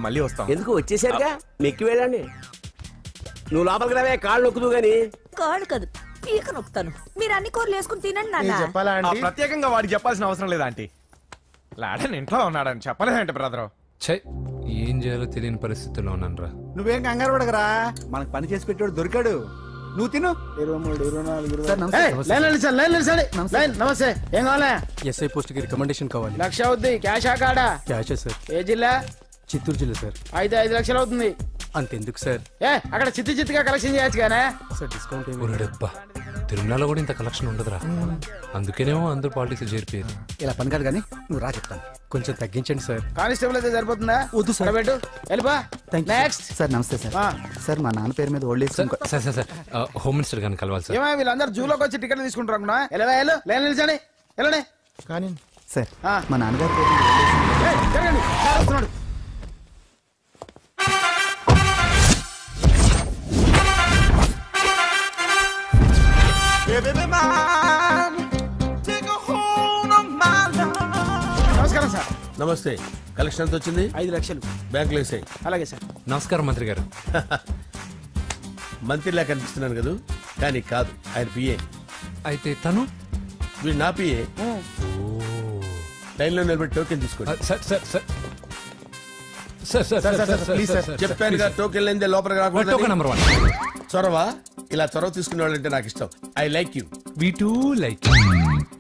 మళ్ళీ వస్తాం. ఎందుకు వచ్చేసరిగా మెక్కి వెళ్ళండి. నువ్వు లోపలికి రావే, కాళ్ళు నొక్కుదు గాని. కాళ్ళు కాదు, పీక నొక్కుతాను. మీరు అన్ని కూరలు వేసుకుని తినండి నాన్న. ప్రత్యేకంగా వాడికి చెప్పాల్సిన అవసరం లేదా ఆంటీ? లాడన్ ఇంట్లో ఉన్నాడని చెప్పలేదంటే బ్రదర్. ఏం చేయాలో తెలియని పరిస్థితుల్లో ఉన్నాను రా. నువ్వేం కంగారు పడగరా, మనకు పని చేసి పెట్టాడు దొరికాడు. నువ్వు తిను. 23, 24 నమస్తే. ఏం కావాలా? ఎస్ఐ పోస్ట్ కి రికమెండేషన్ కావాలి. 1,00,000 అవుద్ది. క్యాషా కాడా? క్యాషే సార్. ఏ జిల్లా? చిత్తూరు జిల్లా సార్. 5 లక్షలు అవుతుంది. అంతెందుకు సార్? అక్కడ చిత్తుగా కలెక్షన్ చేయొచ్చు కానీ సార్ డిస్కౌంట్ డబ్బా తిరుమలలో కూడా ఇంత కలెక్షన్ ఉండదురా. అందుకేనేమో అందరూ పాలిటిక్స్ చేరిపోయారు. ఇలా పని కాదు కానీ నువ్వు రా చెప్తాను. కొంచెం తగ్గించండి సార్. కానిస్టేబుల్ అయితే సరిపోతుందా? వద్దు సార్. పెట్టు వెళ్ళిపా. నెక్స్ట్ సార్ నమస్తే సార్. సార్ మా నాన్న పేరు మీద old age sir sir sir home minister గారిని కలవాలి సార్. ఏమో వీళ్ళందరూ జూలోకి వచ్చి టికెట్లు తీసుకుంటారు అనుకున్నా. వెళ్ళవా లేని నిలిచండి వెళ్ళండి. కానీ సార్ మా నాన్నగారి పేరు జరగండి. వస్తున్నాడు. నమస్కారం సార్. నమస్తే. కలెక్షన్ ఎంత వచ్చింది? 5 లక్షలు బ్యాంకులో వేసాయి. అలాగే సార్. నమస్కారం మంత్రి గారు. మంత్రిలా కనిపిస్తున్నాను కదా, కానీ కాదు, ఆయన పిఏ. అయితే తను వీడు నా పిఏ. లైన్లో నిలబెట్టి టోకెన్ తీసుకోండి. Sir sir sir sir sir please sir చెప్పాను కదా, టోకెన్ లేనిదే లోపలికి రాకూడదు. Token number 1. చొరవ. ఇలా చొరవ తీసుకునే వాళ్ళంటే నాకు ఇష్టం. I like you. We two like.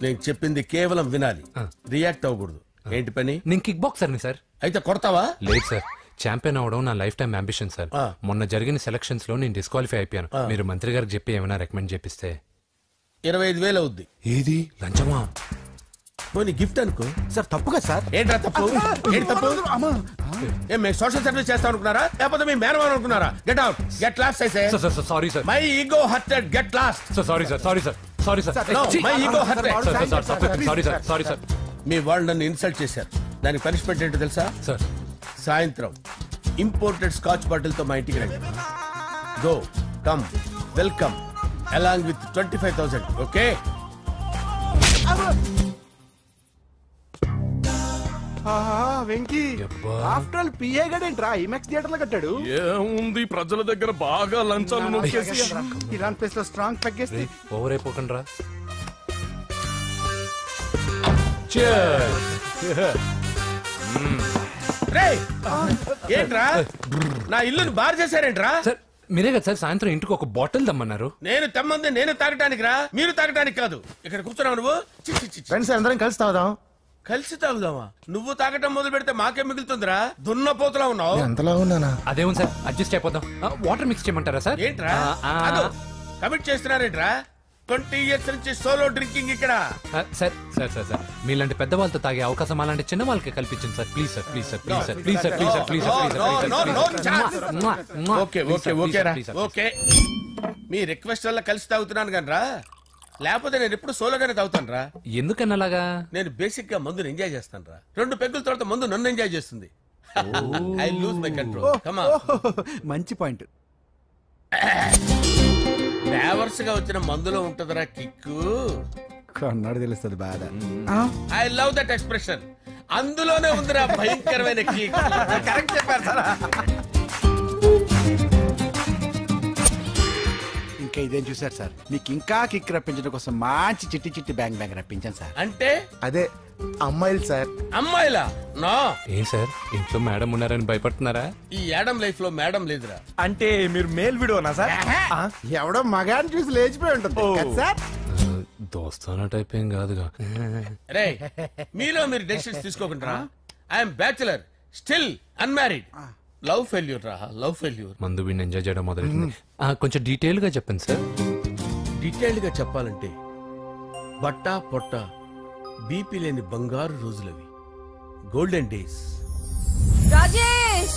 నేను చెప్పింది కేవలం వినాలి, రియాక్ట్ అవ్వకూడదు. ఏంటి పని? నేను కిక్ బాక్సర్ని సార్. అయితే కొడతావా? లేదు సార్, ఛాంపియన్ అవడం నా లైఫ్ టైం అంబిషన్ సార్. మొన్న జరిగిన సెలక్షన్స్ లో నేను డిస్క్వాలిఫై అయిపోయాను. మీరు మంత్రి గారికి చెప్పి ఏమైనా రికమెండ్ చేపిస్తే. 25,000 అవుద్ది. ఏది లంచమా? పోనీ గిఫ్ట్ అనుకో. సార్ తప్పుగా సార్. ఏంట్రా తప్పు? ఏంటి తప్పు? ఏం మేము సోషల్ సర్వీస్ చేస్తాం అనుకున్నారా, లేకపోతే మీ మేనమాన్ అనుకున్నారా? Get out, get lost. Sorry sir. My ego hurted, get lost. Sorry sir. Sorry sir. Sorry sir. My ego hurted. Sorry sir. Sorry sir. మీ వాళ్ళు నన్ను ఇన్సల్ట్ చేశారు. దానికి పనిష్మెంట్ ఏంటో తెలుసా? సార్ సాయంత్రం ఇంపోర్టెడ్ స్కాచ్ బాటిల్ తో మా ఇంటికి రండి. Go come welcome along with 25,000. Okay? Venky after all PA గడేంట్రా ఇమెక్స్ థియేటర్ లో కట్టాడు. ఏముంది, ప్రజల దగ్గర బాగా లంచాలు నొక్కేసి ఇరాన్ ప్లేస్ లో స్ట్రాంగ్ తగ్గేస్తే ఓవర్ అయిపోకండి రా. ఏంట్రా నా ఇల్లుని బార్ చేశారేంట్రా? సార్ మీరే కదా సార్ సాయంత్రం ఇంటికి ఒక బాటిల్ దమ్మన్నారు. నేను తెమ్మంది నేను తాగటానికి రా, మీరు తాగటానికి కాదు. ఇక్కడ కూర్చున్నావు నువ్వు. ఫ్రెండ్స్ అందరం కలిసి తాగుదాం. కలిసి తాగుదామా? నువ్వు తాగటం మొదలు పెడితే మాకే మిగులుతుందిరా. దున్నపోతులా ఉన్నావు. ఎంతలా ఉన్నానా? అదేమో సార్ అడ్జస్ట్ అయిపోదాం. వాటర్ మిక్స్ చేయమంటారా సార్? ఏంట్రా కమిట్ చేస్తున్నారేంట్రా? 20 years నుంచి సోలో డ్రింకింగ్ ఇక్కడ. సార్ సార్ సార్ సార్ మీలాంటి పెద్ద వాళ్ళతో తాగే అవకాశం అలాంటి చిన్న వాళ్ళకి కల్పించండి sir. Please sir. Please sir. Please sir. Please sir. Please sir. Please sir. Okay okay okay రా. ఓకే మీ రిక్వెస్ట్ వల్ల కలిసి తాగుతున్నాను కానీ రా, లేకపోతే నేను ఎప్పుడు సోలోగానే తాగుతాను రా. ఎందుకన్నా అలాగా? నేను బేసిక్ గా మందుని ఎంజాయ్ చేస్తాను రా. 2 పెగ్గుల తర్వాత మందు నన్ను ఎంజాయ్ చేస్తుంది. I lose my control. Come on. మంచి పాయింట్. ఫ్లేవర్స్ గా వచ్చిన మందులో ఉంటదరా కిక్కు. కన్నాడు తెలుస్తుంది బాధ. I love that expression. అందులోనే ఉందిరా భయంకరమైన కిక్. కరెక్ట్ చెప్పారు సార్. ఇంకా ఇదేం చూసారు సార్, మీకు ఇంకా కిక్ రప్పించడం కోసం మంచి చిట్టి చిట్టి బ్యాంగ్ బ్యాంగ్ రప్పించాను సార్. అంటే అదే అమ్మాయిలు సార్. అమ్మాయిలా? నా ఏం సార్ ఇంట్లో మేడం ఉన్నారని భయపడుతున్నారా? ఈ యాడమ్ లైఫ్ లో మేడం లేదురా. అంటే మీరు మేల్ వీడియోనా సార్? ఎవడో మగాన్ని చూసి లేచిపోయి ఉంటుంది సార్. దోస్తానా టైప్ ఏం కాదుగా. రే మీలో మీరు డెసిషన్స్ తీసుకోకుండా. I'm bachelor, still unmarried. Love failure రా, లవ్ ఫెయిల్యూర్. మందు వీడిని ఎంజాయ్ చేయడం మొదలైంది. కొంచెం డీటెయిల్ గా చెప్పండి సార్. డీటెయిల్డ్ గా చెప్పాలంటే బట్టా పొట్ట బీపీ లేని బంగారు రోజులవి, golden days. Rajesh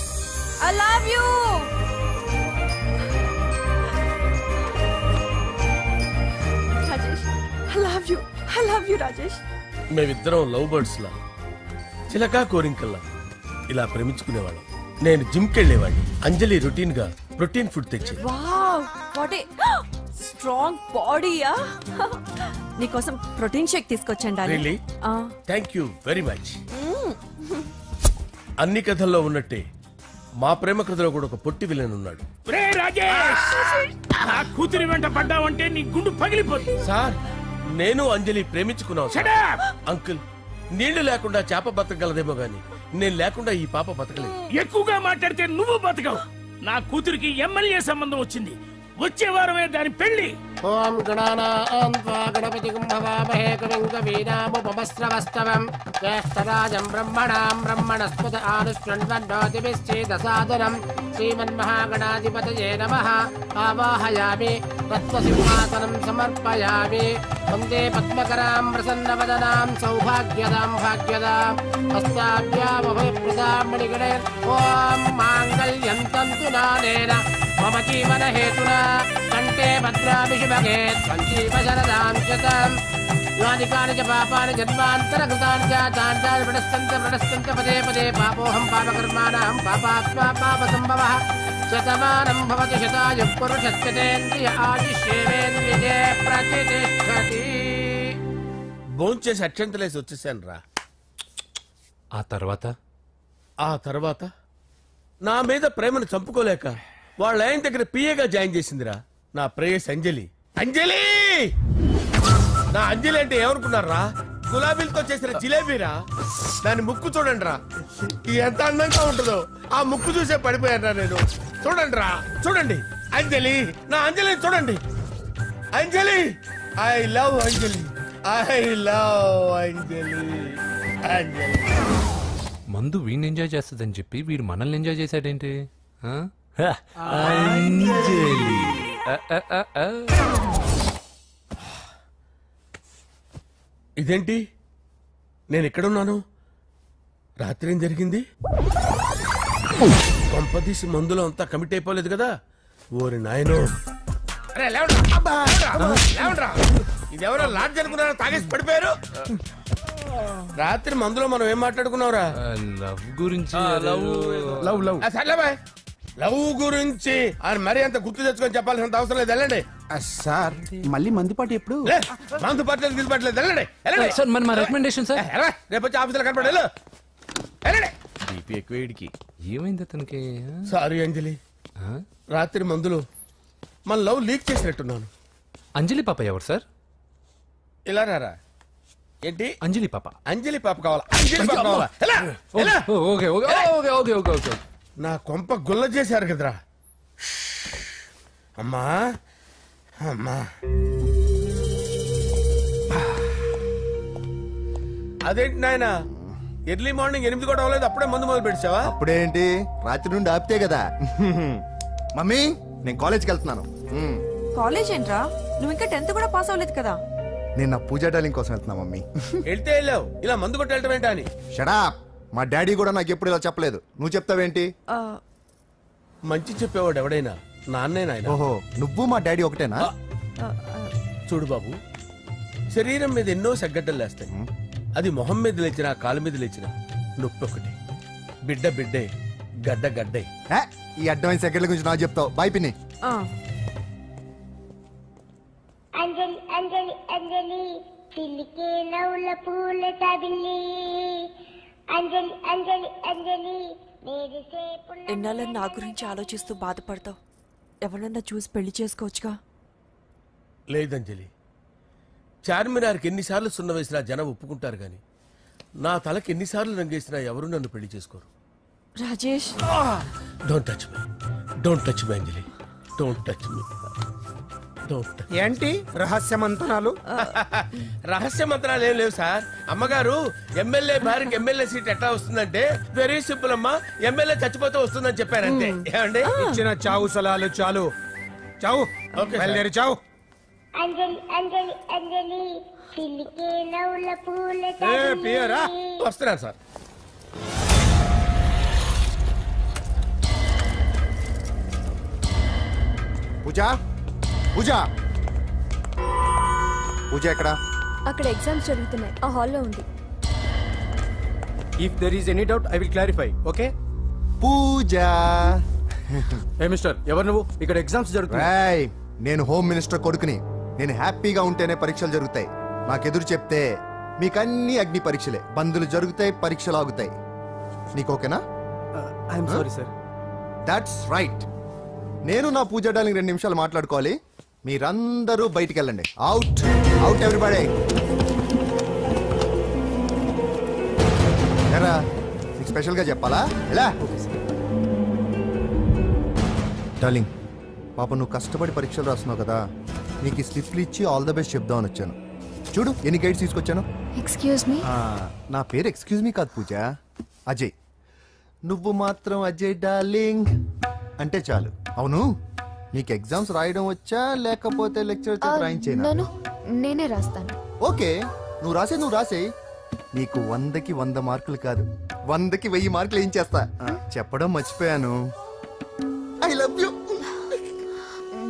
I love you. Rajesh I love you. I love you Rajesh. మేమిద్దరం లవ్ బర్డ్స్ లా, చిలకా కోరింకల్లా ఇలా ప్రేమించుకునేవాళ్ళం. నేను జిమ్ కెళ్ళేవాడిని. అంజలి రొటీన్ గా ప్రోటీన్ ఫుడ్ తెచ్చి. వావ్ వాట్ ఏ స్ట్రాంగ్ బాడీయా. నీకోసం ప్రోటీన్ షేక్ తీసుకొచ్చండి. Really? Thank you very much. అన్ని కథల్లో ఉన్నట్టే మా ప్రేమ కథలో కూడా ఒక పొట్టి విలన్ ఉన్నాడు. కూతురి వెంట పడ్డావంటే నీ గుండు పగిలిపోతుంది. సార్ నేను అంజలి ప్రేమించుకున్నాను. అంకుల్, నీళ్లు లేకుండా చేప బతకగలదేమో గాని నేను లేకుండా ఈ పాప బతకలేదు. ఎక్కువగా మాట్లాడితే నువ్వు బతకవు. నా కూతురికి ఎమ్మెల్యే సంబంధం వచ్చింది. వచ్చే వారమే దాని పెళ్లి. ఓం గణానాం త్వా గణపతిం భవామహే కవిం కవీనాముపమస్రవస్తవం జ్యేష్ఠరాజం బ్రహ్మణాం బ్రహ్మణస్పద ఆనుష్ణ్వన్నోతిభిశ్చేదసాదనం శ్రీమన్మహాగణాధిపతయే నమః. ఆవాహయామి తత్వసింహాసనం సమర్పయామి. వందే పద్మకరాం ప్రసన్నవదనాం సౌభాగ్యదాం భాగ్యదాం హస్తాభ్యామభయప్రదాం మణిగణే. ఓం మాంగళ్యం తంతు నానేన మమ జీవన హేతునా కంటే భద్రామి శుభగే సంజీవ శరదాం శతం. యాని కాని చ పాపాని జన్మాంతరకృతాని చాని ప్రణశ్యంత పదే పదే పాపోహం పాపకర్మాణం పాపాత్మా పాపసంభవః. శతమానం భవతి శతాయుః పురుషస్యేంద్రియ ఆయుష్యేంద్రియే ప్రతిష్టతి. భోంచేసి అక్షంతలేసి వచ్చేసాను రా. ఆ తర్వాత నా మీద ప్రేమను చంపుకోలేక వాళ్ళ ఆయన దగ్గర పిఏగా జాయిన్ చేసిందిరా నా ప్రేయస్ అంజలి. అంజలి నా అంజలి అంటే ఏమనుకున్నారా? గులాబీలతో చేసిన జిలేబీరా. దాని ముక్కు చూడండి రా, ఎంత అందంగా ఉంటుందో. ఆ ముక్కు చూసే పడిపోయారా నేను. చూడండి రా, చూడండి అంజలి, నా అంజలిని చూడండి. Anjali, I love Anjali, I love Anjali. Anjali మందు వీడిని ఎంజాయ్ చేస్తుందని చెప్పి వీడు మనల్ని ఎంజాయ్ చేశాడేంటి? ఇదేంటి, నేను ఎక్కడున్నాను? రాత్రి ఏం జరిగింది? కొంపదీసి మందులో అంతా కమిట్ అయిపోలేదు కదా? ఓరి నాయనో, ఇదెవరో లాడ్జ్ అనుకున్నారో తాగేసి పడిపోయారు. రాత్రి మందులో మనం ఏం మాట్లాడుకున్నావురా? లవ్ గురించి. లవ్ గురించి అని మరీ అంత గుర్తు తెచ్చుకొని చెప్పాల్సినంత అవసరం లేదు. వెళ్ళండి సార్. మళ్ళీ మందుపాటి ఎప్పుడు? మందు పట్టలేదు తీసుపట్టలేదు. వెళ్ళండి సార్ మరి మా రికమెండేషన్ సార్. రేపు వచ్చి ఆఫీసులో కనపడి వెళ్ళండి. ఏమైంది అతనికి? సారీ అంజలి, రాత్రి మందులో మన లవ్ లీక్ చేసినట్టున్నాను. అంజలి పాప ఎవరు సార్? ఇలా రారా. ఏంటి అంజలి పాప? అంజలి పాప కావాలా? అంజలి పాప కావాలా? Okay okay okay okay okay okay. నా కొంప గుల్ల చేశారు కదరా. అమ్మా అమ్మా, అదేంటి నాయన, ఎర్లీ మార్నింగ్ 8 కూడా అవ్వలేదు, అప్పుడే మందు మొదలు పెట్టావా? అప్పుడేంటి, రాత్రి నుండి ఆపితే కదా. మమ్మీ, నేను కాలేజ్కి వెళ్తున్నాను. కాలేజ్ ఏంట్రా? నువ్వు ఇంకా 10th కూడా పాస్ అవ్వలేదు కదా. నేను నా పూజా డాలింగ్ కోసం వెళ్తున్నా మమ్మీ. వెళ్తే వెళ్ళావు, ఇలా మందు కొట్టి వెళ్ళటం ఏంటా అని. షడా, మా డాడీ కూడా నాకు ఎప్పుడు ఇలా చెప్పలేదు. నువ్వు చెప్తావేంటి? మంచి చెప్పేవాడు ఎవడైనా నాన్నే నాయన. ఓహో, నువ్వు మా డాడీ ఒకటేనా? చూడు బాబు, శరీరం మీద ఎన్నో సగ్గడ్డలు లేస్తాయి. అది మొహం మీద లేచినా కాలు మీద లేచినా నొప్పి ఒకటి. బిడ్డ బిడ్డే, గడ్డ గడ్డే. ఈ అడ్వాన్స్ సెకండ్ల గురించి నాకు చెప్తావు. బాయ్ పిన్ని. అంజలి అంజలి అంజలి పిల్లికే నవ్వుల పూల తబిల్లి. అంజలి అంజలి అంజలి ఎన్నాళ్ళని నా గురించి ఆలోచిస్తూ బాధపడతావు. ఎవరన్నా చూసి పెళ్లి చేసుకోవచ్చుగా. లేదంజలి, చార్మినార్కి ఎన్నిసార్లు సున్న వేసినా జనం ఒప్పుకుంటారు గాని నా తలకి ఎన్నిసార్లు రంగేసినా ఎవరు నన్ను పెళ్లి చేసుకోరు. Rajesh, don't touch me, don't touch me Anjali, don't touch me. ఏంటి రహస్య మంత్రాలు? రహస్య మంత్రాలు ఏం లేవు సార్. అమ్మగారు ఎమ్మెల్యే భార్యకి ఎమ్మెల్యే సీట్ ఎట్లా వస్తుందంటే వెరీ సింపుల్ అమ్మా, ఎమ్మెల్యే చచ్చిపోతే వస్తుందని చెప్పారంటే. ఏమండి, ఇచ్చిన చావు సలాలు చాలు. చావు, బయలుదేరి చావు. అంజలి అంజలి అంజలి పిల్లికే నవ్వుల పూల తబిల్లి. వస్తున్నాను సార్. పూజ, పూజ, పూజ ఎక్కడ? అక్కడ ఎగ్జామ్స్ జరుగుతున్నాయి, ఆ హాల్లో ఉంది. If there is any doubt I will clarify. Okay? Pooja. ఏ మిస్టర్, ఎవరు నువ్వు? ఇక్కడ ఎగ్జామ్స్ జరుగుతున్నాయి. నేను హోమ్ మినిస్టర్ కొడుకుని. నేను హ్యాపీగా ఉంటేనే పరీక్షలు జరుగుతాయి. నాకెదురు చెప్తే మీకన్నీ అగ్ని పరీక్షలే. బందులు జరుగుతాయి, పరీక్షలు ఆగుతాయి. నీకు ఓకేనా? I'm sorry sir, that's right. నేను నా పూజ డార్లింగ్ 2 నిమిషాలు మాట్లాడుకోవాలి. మీరందరూ బయటికి వెళ్ళండి. Out out everybody. ఎరా నీకు స్పెషల్గా చెప్పాలా? ఎలా డార్లింగ్, పాప నువ్వు కష్టపడి పరీక్షలు రాస్తున్నావు కదా, నీకు ఈ స్లిప్లు ఇచ్చి ఆల్ ద బెస్ట్ చెప్దామని వచ్చాను. చూడు ఎన్ని గైడ్స్ తీసుకొచ్చాను. Excuse me. నా పేరు ఎక్స్క్యూజ్ మీ కాదు పూజ, అజయ్. నువ్వు మాత్రం అజయ్ డార్లింగ్ అంటే చాలు. అవును, నీకు ఎగ్జామ్స్ రాయడం వచ్చా లేకపోతే లెక్చర్ రాయించేనా? నేనే రాస్తాను. ఓకే, నువ్వు రాసే. నీకు 100కి 100 మార్కులు కాదు, 100కి 1000 మార్కులు ఏం చేస్తా. చెప్పడం మర్చిపోయాను, ఐ లవ్ యూ.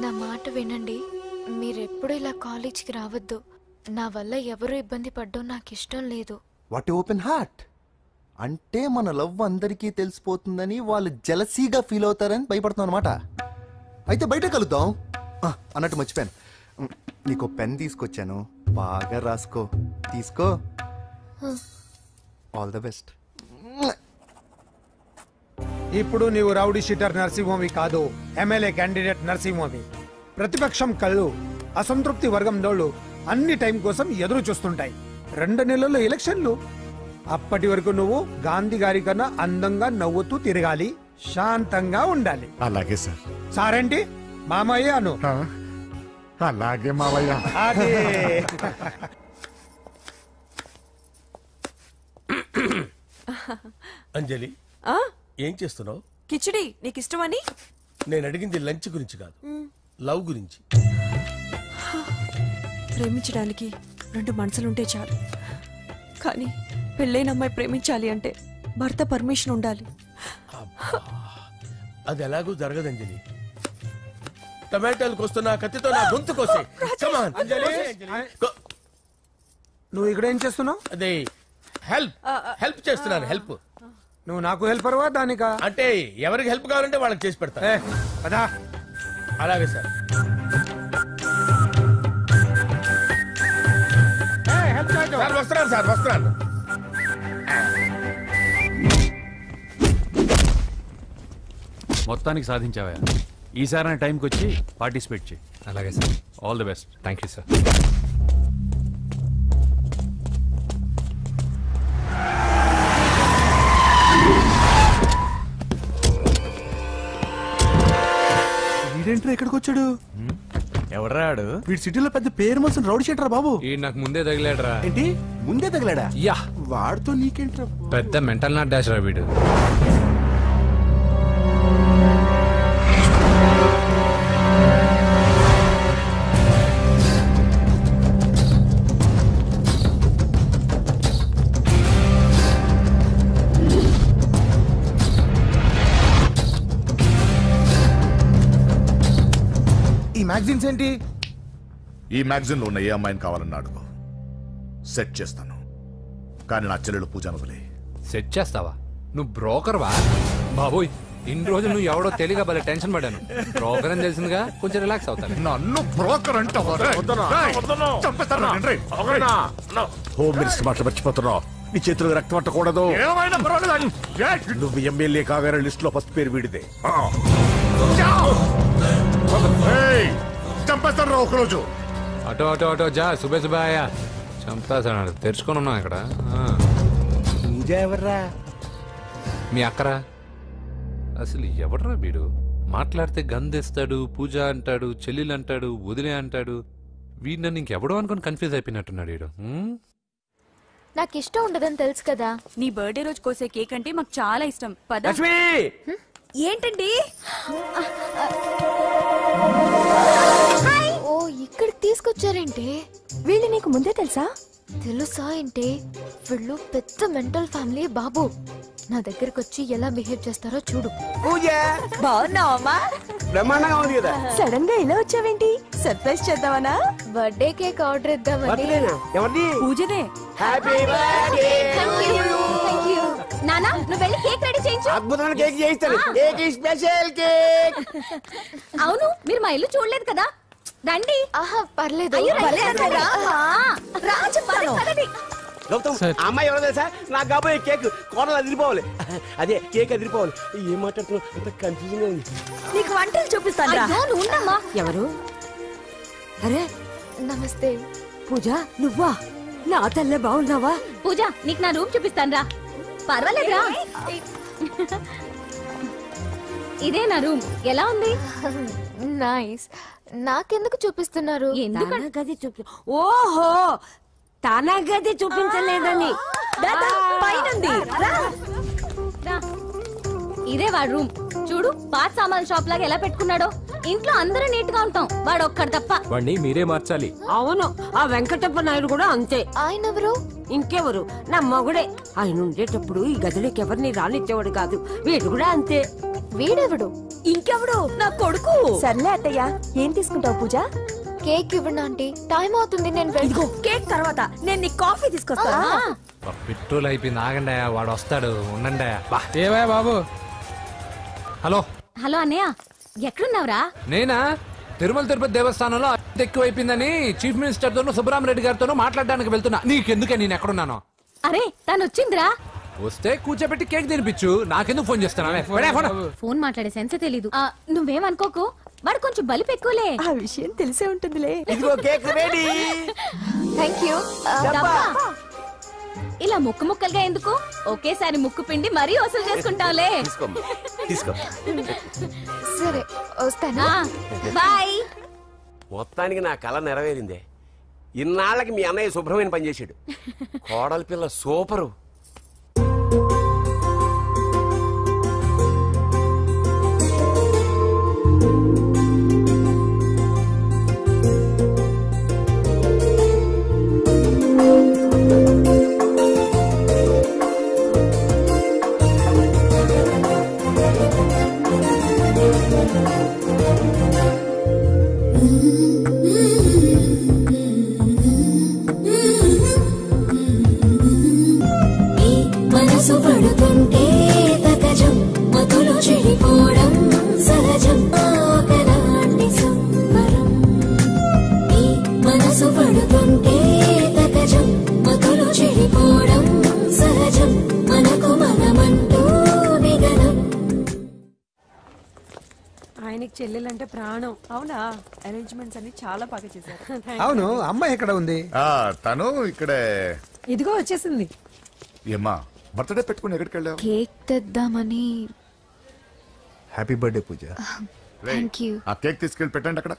నా మాట వినండి, మీరెప్పుడు ఇలా కాలేజ్కి రావద్దు. నా వల్ల ఎవరు ఇబ్బంది పడ్డం నాకు ఇష్టం లేదు. వాట్ ఓపెన్ హార్ట్ అంటే మన లవ్ అందరికీ తెలిసిపోతుందని వాళ్ళు జలసీగా ఫీల్ అవుతారని భయపడుతున్నాను అనమాట. అయితే బయట కలుద్దాం. అన్నట్టు మర్చిపోయాను, నీకు పెన్ తీసుకొచ్చాను, బాగా రాసుకో. తీసుకో. All the best. ఇప్పుడు నీవు రౌడీ షీటర్ నరసింహవి కాదు, ఎమ్మెల్యే క్యాండిడేట్ నరసింహవి. ప్రతిపక్షం కళ్ళు, అసంతృప్తి వర్గం డోళ్ళు అన్ని టైం కోసం ఎదురు చూస్తుంటాయి. 2 నెలల్లో ఎలక్షన్లు. అప్పటి వరకు నువ్వు గాంధీ గారి కన్నా అందంగా నవ్వుతూ తిరగాలి, శాంతంగా ఉండాలి. అలాగే సార్. సారేంటి మామయ్య అను. అలాగే మావయ్య. అదే. అంజలి, ఏం చేస్తున్నావు? కిచిడి నీకు ఇష్టమని. నేను అడిగింది లంచ్ గురించి కాదు, లవ్ గురించి. ప్రేమించడానికి 2 మనసులుంటే చాలు, కానీ పెళ్ళైన అమ్మాయి ప్రేమించాలి అంటే భర్త పర్మిషన్ ఉండాలి. అది ఎలాగూ జరగదు అంజలి. టమాటాలు కోస్తున్నా కత్తితో నా గొంతు కోసే. నువ్వు ఇక్కడ ఏం చేస్తున్నావు? అదే హెల్ప్ చేస్తున్నాను. హెల్ప్. నువ్వు నాకు హెల్పర్వా దానికా? అంటే ఎవరికి హెల్ప్ కావాలంటే వాళ్ళకి చేసి పెడతా. అదా అలాగే సార్. వస్తున్నాను సార్, వస్తున్నాను. మొత్తానికి సాధించావా? ఈసారి టైంకి వచ్చి పార్టిసిపేట్ చేయి. అలాగే sir. All the best. Thank you sir. వీడేంట్రా ఎక్కడికి వచ్చాడు? ఎవడ్రాడు? వీడి సిటీలో పెద్ద పేరు మోసం రౌడీ షీటర్ బాబు. ఈ నాకు ముందే తగిలాడరా. ఏంటి ముందే తగిలాడా? యా, వాడితో నీకేంట్రా? పెద్ద మెంటల్ నాట్ డాష్ రా వీడు. ఈ మ్యాగజైన్స్ ఏంటి? ఈ మ్యాగజైన్ లో ఉన్న ఏ అమ్మాయిని కావాలన్నా అడుగు, సెట్ చేస్తాను. కానీ నా చెల్లెలు పూజ వదిలే. సెట్ చేస్తావా? నువ్వు బ్రోకర్ వా? బాబోయ్, ఇన్ని రోజులు నువ్వు ఎవడో తెలియక భలే టెన్షన్ పడ్డాను. బ్రోకర్ అని తెలిసిందిగా కొంచెం రిలాక్స్ అవుతాను. నన్ను బ్రోకర్ అంటే హోమ్ మినిస్టర్ మాట మర్చిపోతున్నావు. నీ చేతులకు రక్తం పట్టకూడదు. నువ్వు ఎమ్మెల్యే కాగానే లిస్ట్ లో ఫస్ట్ పేరు వీడిదే. చంపేస్తాను రా ఒకరోజు. అటో అటో అటో జా. సుబే సుబే ఆయా. చంపేస్తాడు. తెరుచుకొని ఉన్నాం ఇక్కడ. పూజ ఎవర్రా? మీ అక్కరా. అసలు ఎవడరా వీడు? మాట్లాడితే గంధేస్తాడు, పూజ అంటాడు, చెల్లెలు అంటాడు, వదిలే అంటాడు. వీడు నన్ను ఇంకెవడో అనుకుని కన్ఫ్యూజ్ అయిపోయినట్టున్నాడు వీడు. నాకు ఇష్టం ఉండదని తెలుసు కదా. నీ బర్త్డే రోజు కోసే కేక్ అంటే మాకు చాలా ఇష్టం. పద. ఏంటండి? ఓ, ఇక్కడికి తీసుకొచ్చారేంటి? వీళ్ళు నీకు ముందే తెలుసా? తెలుసా ఏంటి? వీళ్ళు పెద్ద మెంటల్ ఫ్యామిలీ బాబు. నా దగ్గరకు వచ్చి ఎలా బిహేవ్ చేస్తారో చూడు. పూజ బాగున్నావమ్మా? బ్రహ్మాండంగా ఉంది కదా. సడన్ గా ఇలా వచ్చావేంటి? సర్ప్రైజ్ చేద్దామనా? బర్త్డే కేక్ ఆర్డర్ ఇద్దామని. ఎవరిది? పూజనే. Happy birthday. నానా, నువ్వు వెళ్ళి కేక్ రెడీ చేయించు. అద్భుతమైన కేక్ చేయిస్తాను. Cake special cake. అవును, మీరు మా ఇల్లు చూడలేదు కదా. రండి. ఆహా, పర్లేదు. గౌతమ్ అమ్మాయి ఎవరో తెలుసా? నాకు కాబోయే కేక్ కోడలు అదిరిపోవాలి. అదే కేక్ అదిరిపోవాలి. ఏం మాట్లాడుతున్నావు? అంత కన్ఫ్యూజన్ గా ఉంది. నీకు వంటలు చూపిస్తాను. ఎవరు? అరే నమస్తే. పూజ నువ్వా? నా తల్లే బాగున్నావా? పూజ నీకు నా రూమ్ చూపిస్తాను రా. పర్వాలేదురా. ఇదే నా రూమ్. ఎలా ఉంది? నైస్. నాకెందుకు చూపిస్తున్నారు? తన గది చూపి. ఓహో, తన గది చూపించలేదని. పైనుంది. ఇదే వాడు రూమ్. చూడు పాత సామాన్ షాప్ లాగా ఎలా పెట్టుకున్నాడో. ఇంట్లో అందరూ నీట్ గా ఉంటాం, వాడు ఒక్కడు తప్ప. వాడిని మీరే మార్చాలి. అవును, ఆ వెంకటప్ప నాయుడు కూడా అంతే. ఆయన ఎవరు? ఇంకెవరు? నా మగుడే. ఆయన ఉండేటప్పుడు ఈ గదిలోకి ఎవరిని రానిచ్చేవాడు కాదు. వీడు కూడా అంతే. వీడెవడు? ఇంకెవడు? నా కొడుకు. సర్లే అత్తయ్య, ఏం తీసుకుంటావు పూజ? కేక్ ఇవ్వండి ఆంటీ, టైం అవుతుంది. నేను కేక్ తర్వాత నేను నీ కాఫీ తీసుకొస్తాను. పెట్రోల్ అయిపోయింది, ఆగండి, వాడు వస్తాడు, ఉండండి. ఏవయ్యా బాబు? హలో హలో అన్నయ్య, ఎక్కడున్నావురా? నేనా తిరుమల తిరుపతి దేవస్థానంలో ఎక్కువైపోయిందని చీఫ్ మినిస్టర్ తోనూ సుబ్బరామరెడ్డి గారితోనూ మాట్లాడడానికి వెళ్తున్నా. నీకెందుకే నేను ఎక్కడున్నాను? అరే తను వచ్చిందిరా. వస్తే కూర్చోబెట్టి కేక్ తినిపించు, నాకెందుకు ఫోన్ చేస్తున్నా? ఫోన్ మాట్లాడే సెన్సే తెలీదు. నువ్వేమనుకోకు, వాడు కొంచెం బలిపు ఎక్కువలే. ఆ విషయం తెలిసే ఉంటుందిలే. ఇదిగో కేక్ రెడీ. Thank you. ఇలా ముక్కు ముక్కలుగా ఎందుకు? ఒకేసారి ముక్కు పిండి మరీ వసూలు చేసుకుంటావులే. తీసుకో. సరే వస్తానా. బాయ్. మొత్తానికి నా కళ నెరవేరిందే. ఇన్నాళ్ళకి మీ అన్నయ్య శుభ్రమైన పని చేశాడు. కోడలి పిల్ల సూపరు. ఆయనకి చెల్లెలంటే ప్రాణం. అవునా? అరేంజ్మెంట్స్ అన్ని చాలా బాగా చేశారు. అవును, అమ్మాయి ఎక్కడ ఉంది? తను ఇక్కడే. ఇదిగో వచ్చేసింది. ఏమ్మా బర్త్డే పెట్టుకుని ఎక్కడికి వెళ్ళావు? కేక్ తెద్దామని. Happy birthday Pooja. Thank you. ఆ కేక్ తీసుకెళ్ళి పెట్టండి అక్కడ.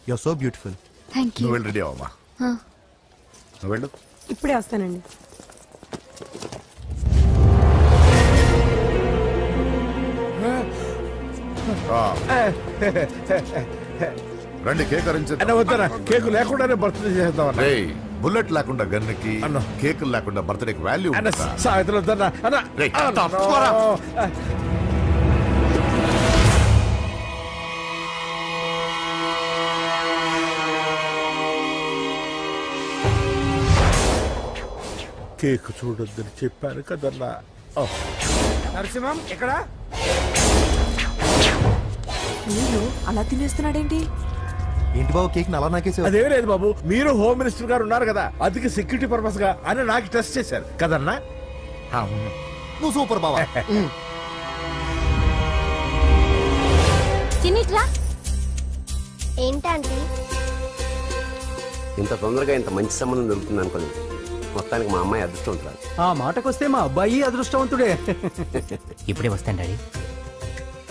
You are so beautiful. Thank you. నువ్వు వెళ్ళి రెడీ అవ్వమ్మా. నువ్వు వెళ్ళు. ఇప్పుడే వస్తానండి. రండి కేక్ వద్దరా, కేక్ లేకుండానే బర్త్డే చేద్దాం. బుల్లెట్ లేకుండా గన్నుకి, కేకులు లేకుండా బర్త్డేకి వాల్యూ. సాయంత్రం వద్దన్నా. కేక్ చూడొద్దని చెప్పాను కదన్నా. నరసింహం ఇక్కడ అలా తినేస్తున్నాడేంటి? ఏంటి బాబు కేక్ అలా నాకేసావు? అదేం లేదు బాబు, మీరు హోమ్ మినిస్టర్ గారు ఉన్నారు కదా, అందుకే సెక్యూరిటీ పర్పస్ గా అని నాకు టెస్ట్ చేశారు కదన్నా. నువ్వు సూపర్ బాబా. చిన్నిట్రా. ఏంటంటే ఇంత తొందరగా ఇంత మంచి సంబంధం దొరుకుతుంది అనుకోలేదు. మొత్తానికి మా అమ్మాయి అదృష్టవంతురాలు. ఆ మాటకొస్తే మా అబ్బాయి అదృష్టవంతుడే. ఇప్పుడే వస్తాను డాడీ.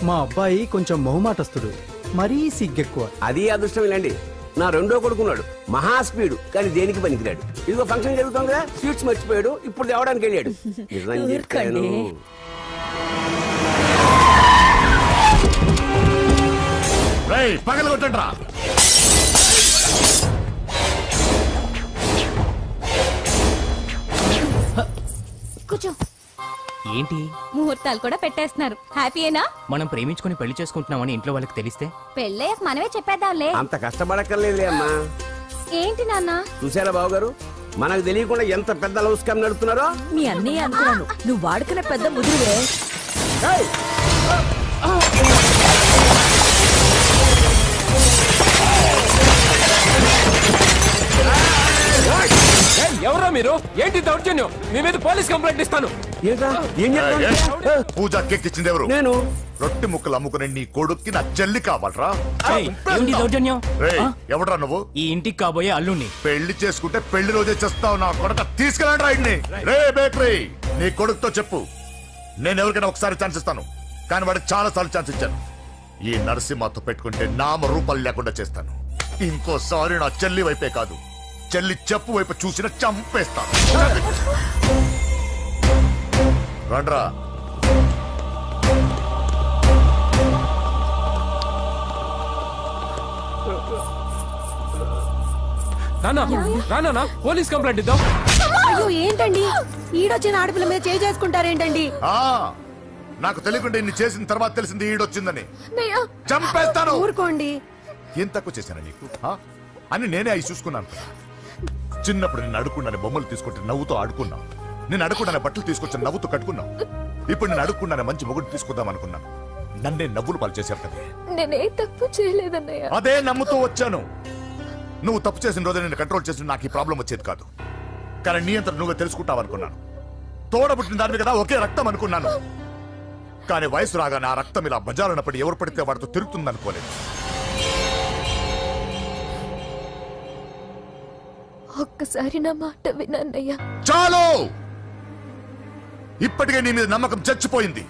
మా అబ్బాయి కొంచెం మొహమాటస్తుడు, మరీ సిగ్గెక్కువ. అది అదృష్టం ఇలాండి. నా రెండో కొడుకున్నాడు, మహా స్పీడు, కానీ దేనికి పనికిరాడు. ఇదిగో ఫంక్షన్ జరుగుతుంది కదా, స్వీట్స్ మర్చిపోయాడు, ఇప్పుడు తేవడానికి వెళ్ళాడు. నిజం చెప్పాను. పగల కొట్టండ్రా. కూర్చో. ఏంటి ముహూర్తాలు కూడా పెట్టేస్తున్నారు. హ్యాపీయేనా? మనం ప్రేమించుకుని పెళ్లి చేసుకుంటున్నామని ఇంట్లో వాళ్ళకి తెలిస్తే? పెళ్ళయ్యాక మనమే చెప్పేద్దాంలే. అంత కష్టపడక్కర్లేదులే అమ్మా. ఏంటి నాన్న? చూసారా బాబు గారు, మనకు తెలియకుండా ఎంత పెద్ద లవ్ స్కామ్ నడుపుతున్నారో. మీ అన్నయ్య అనుకున్నాను, నువ్వు వాడుకునే పెద్ద ముదురువే. ఎవరో మీరు? మీరు? ఏంటి దౌర్జన్యం? మీ మీద పోలీస్ కంప్లైంట్ ఇస్తాను. పూజ కేక్ ఇచ్చింది ఎవరు? నేను. రొట్టె ముక్కలు అమ్ముకునే నీ కొడుక్కి నా చెల్లి కావాలరా? ఏంటి దౌర్జన్యం? ఎవడరా నువ్వు? ఈ ఇంటికి కాబోయే అల్లుణ్ణి. పెళ్లి చేసుకుంటే పెళ్లి రోజే చేస్తావు నా కొడుక. తీసుకెళ్ళండి రాయిడ్ని. రే బేకరీ, నీ కొడుకుతో చెప్పు నేను ఎవరికైనా ఒకసారి ఛాన్స్ ఇస్తాను, కానీ వాడికి చాలా సార్లు ఛాన్స్ ఇచ్చాను. ఈ నరసింహతో పెట్టుకుంటే నామ రూపాలు లేకుండా చేస్తాను. ఇంకోసారి నా చెల్లి వైపే కాదు, చెల్లి చెప్పు వైపు చూసిన చంపేస్తాను. రండ్రా. నాన్న పోలీస్ కంప్లైంట్ ఇద్దాం. అయ్యో ఏంటండి, ఈడొచ్చిన ఆడపిల్ల మీద చేసుకుంటారేంటండి? నాకు తెలియకుండా ఇన్ని చేసిన తర్వాత తెలిసింది ఈడొచ్చిందని. చంపేస్తాను. ఊరుకోండి. ఏం తక్కువ చేశాను నీకు అని నేనే అవి చూసుకున్నాను. చిన్నప్పుడు నేను అడుక్కున్నాను బొమ్మలు తీసుకుంటే నవ్వుతో ఆడుకున్నావు. నేను అడుక్కున్నాను బట్టలు తీసుకొచ్చి నవ్వుతో కట్టుకున్నావు. ఇప్పుడు నేను అడుక్కున్నాను మంచి మొగుడు తీసుకుందాం అనుకున్నాను. నన్నే నవ్వులు పాలు చేశారు కదా. నేనే తప్పు చేయలేదన్నయ్య. అదే నమ్ముతూ వచ్చాను. నువ్వు తప్పు చేసిన రోజు నేను కంట్రోల్ చేసిన నాకు ఈ ప్రాబ్లం వచ్చేది కాదు. కానీ నీ అంతా నువ్వే తెలుసుకుంటావు అనుకున్నాను. తోడబుట్టిన దాని కదా ఒకే రక్తం అనుకున్నాను. కానీ వయసు రాగానే ఆ రక్తం ఇలా బజారునప్పుడు ఎవరు పడితే వాడితో తిరుగుతుంది అనుకోలేదు. ఒక్కసారి నా మాట వినన్నయ్య. చాలు, ఇప్పటికే నీ మీద నమ్మకం చచ్చిపోయింది.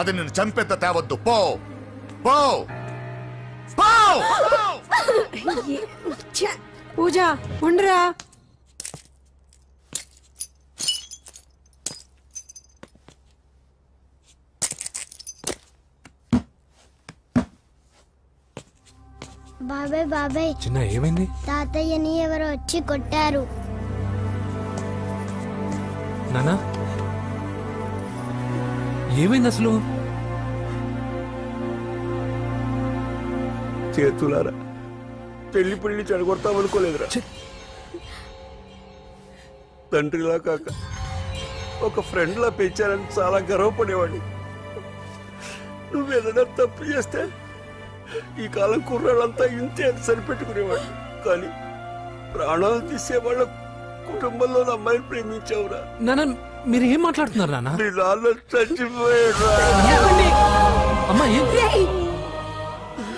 అది నేను చంపేంత తేవద్దు. పో పో పో. పూజ ఉండరా. బాబాయ్ బాబాయ్, చిన్న ఏమైంది? తాతయ్యని ఎవరో వచ్చి కొట్టారు. నానా ఏమైంది అసలు? చేతులారా పెళ్లి పెళ్లి చెడగొడతామనుకోలేదురా. తండ్రిలా కాక ఒక ఫ్రెండ్లా పెంచారని చాలా గర్వపడేవాడిని. నువ్వేదైనా తప్పు చేస్తే ఈ కాలం కుర్రాళ్ళంతా ఇంతే అని సరిపెట్టుకునేవాడు. కానీ ప్రాణాలు తీసేవాళ్ళ కుటుంబంలో అమ్మాయిని ప్రేమించావురా. నాన్న మీరు ఏం మాట్లాడుతున్నారు నాన్న? మీ నాన్న చచ్చిపోయాడు.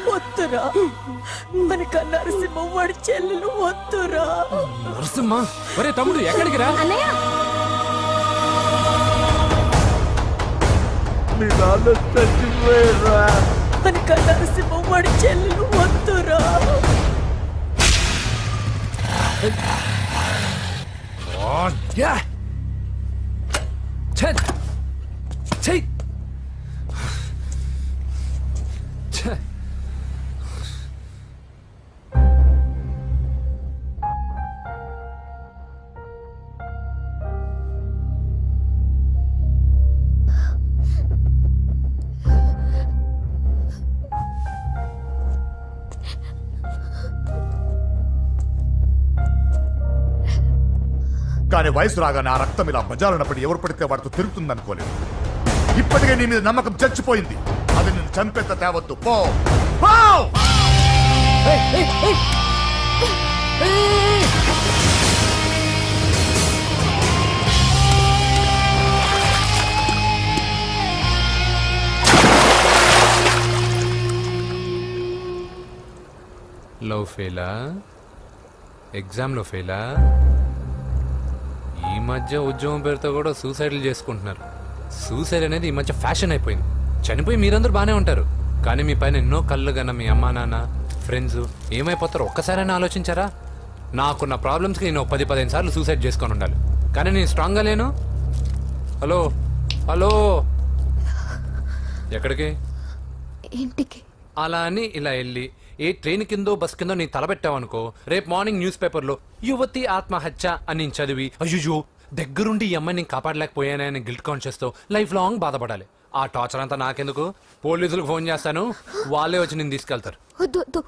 వద్దురా, మనకు నరసింహ వాడి చెల్లెలు వద్దురా. నరసింహ ఒరే తమ్ముడు ఎక్కడికి రా. మీ నాన్న చచ్చిపోయాడు. మనకు నరసింహ వాడి చెల్లెలు వద్దురా. కానీ వయసు రాగానే ఆ రక్తం ఇలా బజారునప్పుడు ఎవరు పడితే వాడితో తిరుగుతుంది అనుకోలేదు. ఇప్పటికే నీ మీద నమ్మకం చచ్చిపోయింది. అది నేను చంపేంత తేవద్దు. పో పో. లవ్ ఫెయిలా? ఎగ్జామ్లో ఫెయిలా? ఈ మధ్య ఉద్యోగం పేరుతో కూడా సూసైడ్లు చేసుకుంటున్నారు. సూసైడ్ అనేది ఈ మధ్య ఫ్యాషన్ అయిపోయింది. చనిపోయి మీరందరూ బాగానే ఉంటారు, కానీ మీ పైన ఎన్నో కళ్ళు కన్నా మీ అమ్మా నాన్న ఫ్రెండ్స్ ఏమైపోతారో ఒక్కసారైనా ఆలోచించారా? నాకున్న ప్రాబ్లమ్స్కి నేను 10-15 సార్లు సూసైడ్ చేసుకొని ఉండాలి, కానీ నేను స్ట్రాంగ్గా లేను. హలో హలో, ఎక్కడికి? ఇంటికి. అలా అని ఇలా వెళ్ళి ఏ ట్రైన్ కిందో బస్ కిందో నీ తలబెట్టావనుకో, రేపు మార్నింగ్ న్యూస్ పేపర్లో యువతి ఆత్మహత్య అని నేను చదివి అయ్యో దగ్గరుండి ఈ అమ్మాయిని నేను కాపాడలేకపోయానని గిల్ట్ కాన్షియస్తో లైఫ్ లాంగ్ బాధపడాలి. ఆ టార్చర్ అంతా నాకెందుకు? పోలీసులకు ఫోన్ చేస్తాను, వాళ్ళే వచ్చి నేను తీసుకెళ్తారు. వద్దు వద్దు.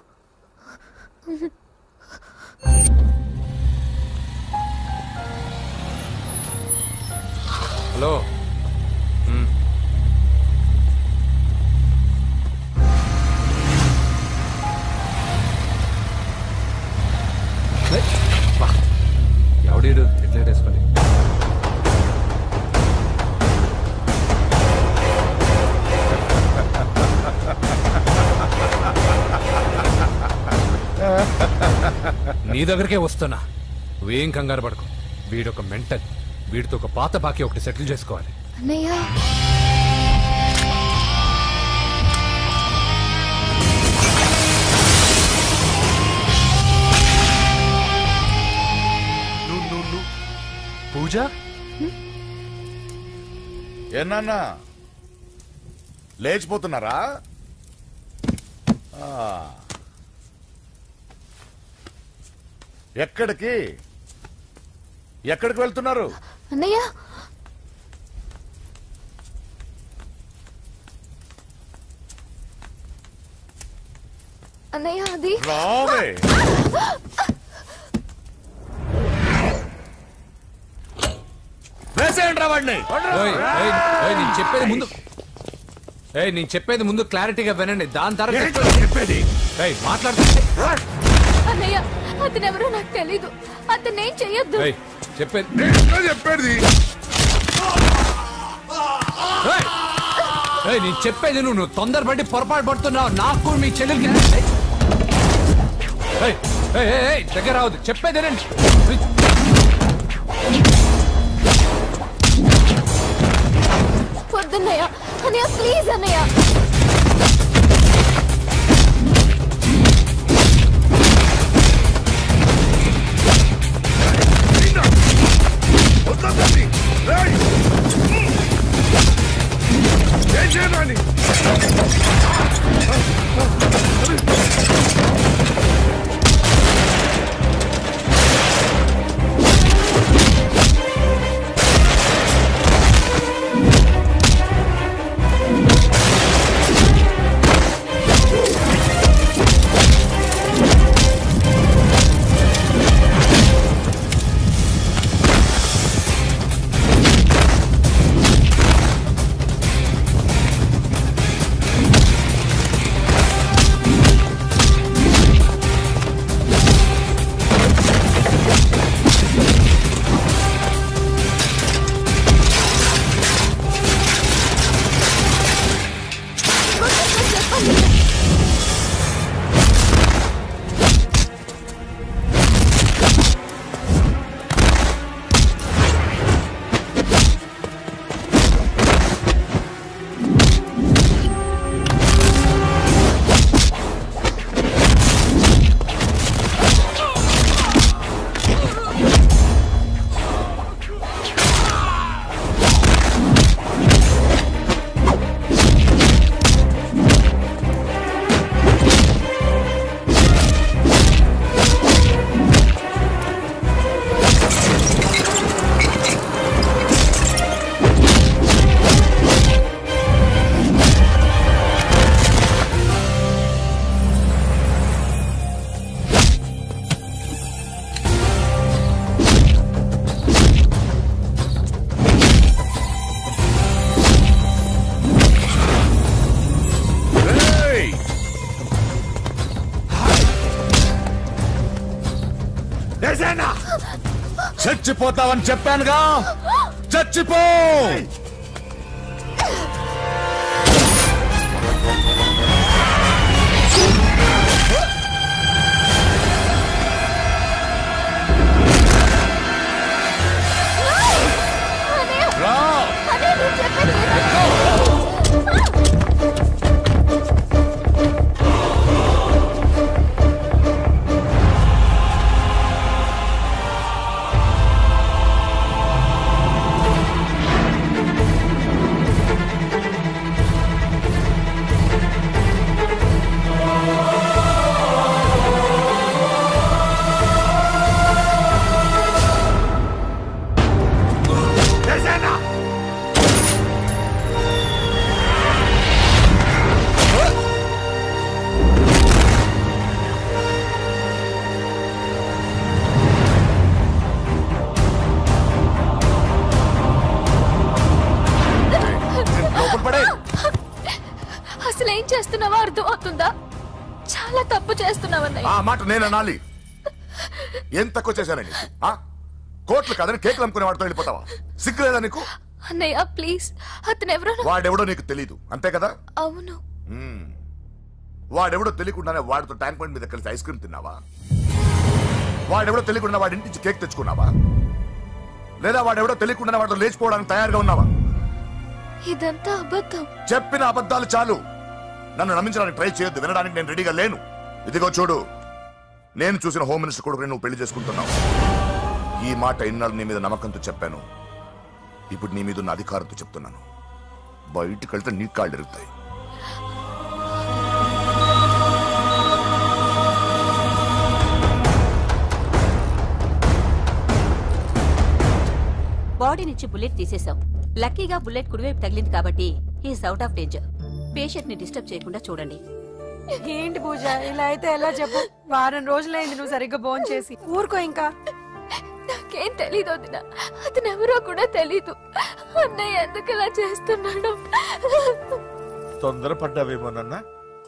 హలో, ఎవడీడు ఎట్లా నీ దగ్గరికే వస్తున్నా. నువ్వేం కంగారు పడకు. వీడొక మెంటల్. వీడితో ఒక పాత బాకీ ఒకటి సెటిల్ చేసుకోవాలి. అన్నయ్య పూజ ఏనా లేచిపోతున్నారా? ఎక్కడికి ఎక్కడికి వెళ్తున్నారు? అన్నయ్య అన్నయ్య అది రావే. నేను చెప్పేది ముందు క్లారిటీగా వినండి. దాని తర్వాత చెప్పేది మాట్లాడుతుంది. అన్నయ్య అతనెవరో నాకు తెలీదు. అతనేం చెయ్యొద్దు. చెప్పేది నేను చెప్పేది నువ్వు తొందరపడి పొరపాటు పడుతున్నావు. నాకు మీ చెల్లెలకి దగ్గర రావద్దు. చెప్పేదేనండి. వద్దన్నయ్య. అన్నయ్య ప్లీజ్ అన్నయ్య. చచ్చిపోతావని చెప్పానుగా. చచ్చిపో. అసలు ఏం చేస్తున్నావో అర్థం అవుతుందా? చాలా తప్పు చేస్తున్నావన్నయ్య. ఆ మాట నేను అనాలి. ఏం తక్కువ చేశానండి? కోట్లు కాదని కేకులు అమ్ముకునే వాడితో వెళ్ళిపోతావా? సిగ్గులేదా నీకు? అన్నయ్య ప్లీజ్, అతనెవరో వాడెవడో నీకు తెలీదు అంతే కదా? అవును. వాడెవడో తెలియకుండానే వాడితో ట్యాంక్ పాయింట్ మీద కలిసి ఐస్ క్రీమ్ తిన్నావా? వాడెవడో తెలియకుండా వాడి ఇంటి నుంచి కేక్ తెచ్చుకున్నావా? లేదా వాడెవడో తెలియకుండా వాడితో లేచిపోవడానికి తయారుగా ఉన్నావా? ఇదంతా అబద్ధం. చెప్పిన అబద్ధాలు చాలు. నన్ను నమ్మించడానికి ట్రై చేయొద్దు. వినడానికి నేను రెడీగా లేను. ఇదిగో చూడు, నేను చూసిన హోమ్ మినిస్టర్ కొడుకు నువ్వు పెళ్లి చేసుకుంటున్నావు. ఈ మాట ఇన్నాళ్ళు నీ మీద నమ్మకంతో చెప్పాను. ఇప్పుడు నీ మీద ఉన్న అధికారంతో చెప్తున్నాను. బయటికి వెళ్తే నీ కాళ్ళు ఎరుగుతాయి. బాడీ నుంచి బుల్లెట్ తీసేశాం. లక్కీగా బుల్లెట్ కుడివైపు తగిలింది కాబట్టి he's out of danger. Patient ని డిస్టర్బ్ చేయకుండా చూడండి. ఏంటి పూజ, ఇలా అయితే ఎలా చెప్పు? వారం రోజులైంది నువ్వు సరిగ్గా భోజనం చేసి. ఊరుకో ఇంకా. నాకేం తెలీదు వదిన, అతను ఎవరో కూడా తెలీదు. అన్నయ్య ఎందుకు ఇలా చేస్తున్నాడు? తొందరపడ్డావేమోనన్న.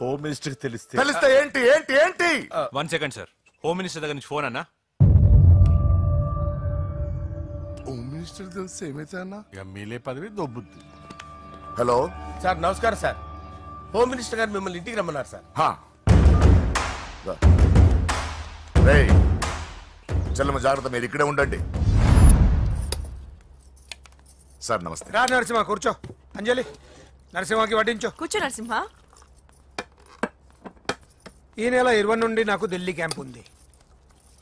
హోమ్ మినిస్టర్ తెలిస్తే ఏంటి ఏంటి ఏంటి? 1 సెకండ్ సార్. హోమ్ మినిస్టర్ దగ్గర నుంచి ఫోన్ అన్నా. హోమ్ మినిస్టర్ తెలిస్తే ఏమైతే అన్న? ఎమ్మెల్యే పదవి దొబ్బుద్ది. హలో సార్, నమస్కారం సార్. హోమ్ మినిస్టర్ గారు మిమ్మల్ని ఇంటికి రమ్మన్నారు సార్. చెల్లమ్మ జాగ్రత్త, మీరు ఇక్కడే ఉండండి. సార్ నమస్తే. రా నరసింహ, కూర్చో. అంజలి, నరసింహకి వడ్డించో. కూర్చో నరసింహ. ఈ నెల 20 నుండి నాకు ఢిల్లీ క్యాంప్ ఉంది.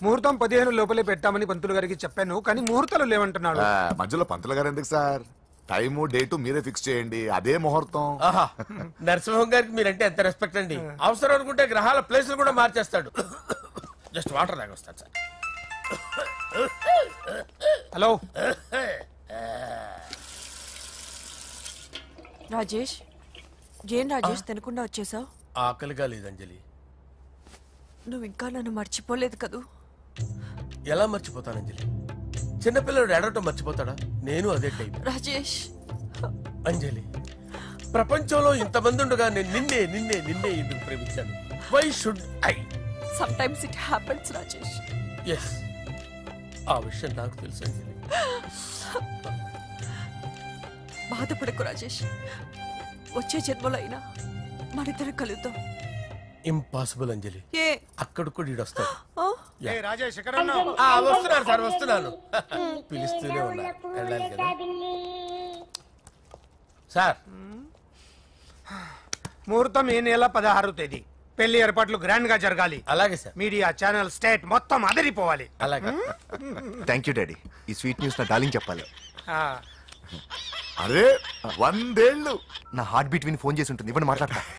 ముహూర్తం 15 లోపలే పెట్టామని పంతులు గారికి చెప్పాను, కానీ ముహూర్తాలు లేవంటున్నాడు. మధ్యలో పంతులు గారు ఎందుకు సార్? టైము డేటు మీరే ఫిక్స్ చేయండి, అదే ముహూర్తం. నరసింహం గారికి మీరంటే ఎంత రెస్పెక్ట్ అండి. అవసరం అనుకుంటే గ్రహాల ప్లేసులు కూడా మార్చేస్తాడు. జస్ట్ వాటర్ తాగొస్తాడు సార్. హలో రాజేష్, ఏం రాజేష్ తినకుండా వచ్చేసావు? ఆకలిగా లేదు అంజలి. నువ్వు ఇంకా నన్ను మర్చిపోలేదు కదూ? ఎలా మర్చిపోతాను అంజలి? చిన్నపిల్లడు ఏడవటం మర్చిపోతాడా? నేను అదే టైప్. రాజేష్, అంజలి, ప్రపంచంలో ఇంతమంది ఉండగా నేను నిన్నే నిన్నే నిన్నే ఎందుకు ప్రేమించాను? Why should I? Sometimes it happens Rajesh. Yes, ఆ విషయం నాకు తెలుసు అంజలి. బాధపడకు రాజేష్, వచ్చే జన్మలో అయినా మనిద్దరం కలుద్దాం. ఇంపాసిబుల్ అంజలి. ఏ అక్కడ కూడా ఈడొస్తాడు. రాజేష్ ఎక్కడ ఉన్నావు? వస్తున్నాను సార్, వస్తున్నాను. పిలుస్తూనే ఉన్నారు, వెళ్ళాలి కదా సార్. ముహూర్తం ఈ నెల 16వ తేదీ. పెళ్లి ఏర్పాట్లు గ్రాండ్ గా జరగాలి. అలాగే సార్. మీడియా ఛానల్ స్టేట్ మొత్తం అదిరిపోవాలి. అలాగే. Thank you daddy. ఈ స్వీట్ న్యూస్ నా డార్లింగ్ చెప్పాలి. అరే 100 ఏళ్ళు. నా హార్ట్ బీట్ విని ఫోన్ చేసి ఉంటుంది. ఇవ్వండి మాట్లాడతా.